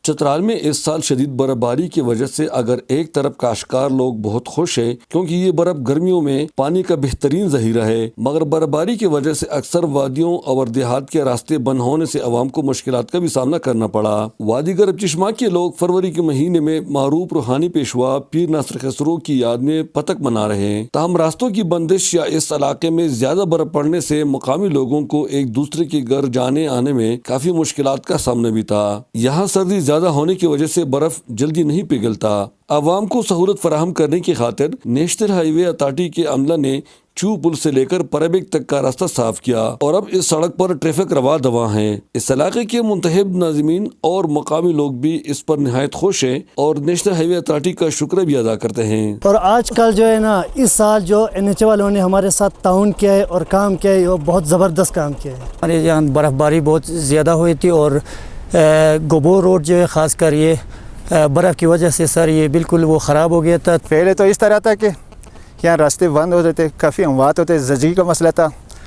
چترال میں اس سال شدید برفباری کی وجہ سے اگر ایک طرف کاشتکار لوگ بہت خوش ہیں کیونکہ یہ برف گرمیوں میں پانی کا بہترین ذخیرہ ہے، مگر برفباری کی وجہ سے اکثر وادیوں اور دیہات کے راستے بند ہونے سے عوام کو مشکلات کا بھی سامنا کرنا پڑا۔ وادی گرب چشمہ کے لوگ فروری کے مہینے میں معروف روحانی پیشوا پیر ناصر خسرو کی یاد میں پتک منا رہے ہیں، تاہم راستوں کی بندش یا اس علاقے میں زیادہ برف پڑنے سے مقامی لوگوں کو ایک دوسرے کے گھر جانے آنے میں کافی مشکلات کا سامنا بھی تھا۔ یہاں سردی زیادہ ہونے کی وجہ سے برف جلدی نہیں پگھلتا۔ عوام کو سہولت فراہم کرنے کی خاطر نیشنل ہائی وے اتھارٹی کے عملہ نے چو پل سے لے کر پربیک تک کا راستہ صاف کیا اور اب اس سڑک پر ٹریفک رواں دواں ہے۔ اس علاقے کے منتخب ناظمین اور مقامی لوگ بھی اس پر نہایت خوش ہیں اور نیشنل ہائی وے اتھارٹی کا شکر بھی ادا کرتے ہیں۔ اور آج کل جو ہے نا، اس سال جو NH والوں نے ہمارے ساتھ تعاون کیا ہے اور کام کیا ہے، وہ بہت زبردست کام کیا ہے۔ ہمارے یہاں برف باری بہت زیادہ ہوئی تھی اور گوبور روڈ جو ہے خاص کر یہ برف کی وجہ سے سر یہ بالکل وہ خراب ہو گیا تھا۔ پہلے تو اس طرح تھا کہ یہاں راستے بند ہوتے تھے، کافی اموات ہوتے، زچگی کا مسئلہ تھا،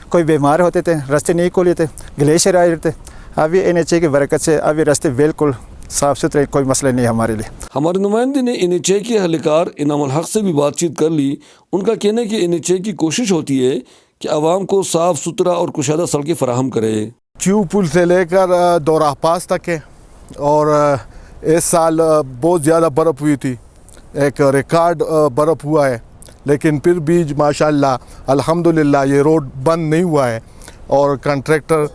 کوئی بیمار ہوتے تھے، راستے نہیں کھولے تھے، گلیشیئر آئے تھے۔ اب یہ NH کی برکت سے اب یہ راستے بالکل صاف ستھرے، کوئی مسئلہ نہیں ہمارے لیے۔ ہمارے نمائندے نے NH کے اہلکار انعام الحق سے بھی بات چیت کر لی۔ ان کا کہنا ہے کہ NH کی کوشش ہوتی ہے کہ عوام کو صاف ستھرا اور کشادہ سڑکیں فراہم کرے۔ چو پل سے لے کر دورہ پاس تک ہے اور اس سال بہت زیادہ برف ہوئی تھی، ایک ریکارڈ برف ہوا ہے، لیکن پھر بھی ماشاءاللہ الحمدللہ یہ روڈ بند نہیں ہوا ہے اور کنٹریکٹر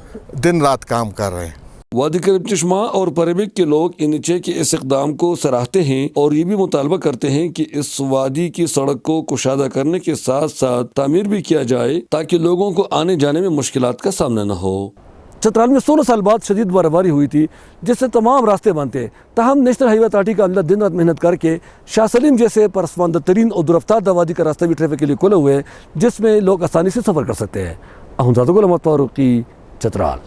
دن رات کام کر رہے ہیں۔ وادی گرب چشمہ اور پربیک کے لوگ NH کے اس اقدام کو سراہتے ہیں اور یہ بھی مطالبہ کرتے ہیں کہ اس وادی کی سڑک کو کشادہ کرنے کے ساتھ ساتھ تعمیر بھی کیا جائے تاکہ لوگوں کو آنے جانے میں مشکلات کا سامنا نہ ہو۔ چترال میں 16 سال بعد شدید برفباری ہوئی تھی جس سے تمام راستے بند تھے، تاہم نیشنل ہائی وے اتھارٹی کا عملہ دن رات محنت کر کے شاہ سلیم جیسے پسماندہ ترین اور درافتادہ وادی کا راستہ بھی ٹریفک کے لیے کھولے ہوئے ہیں جس میں لوگ آسانی سے سفر کر سکتے ہیں۔ احمد زادہ غلام فاروقی، چترال۔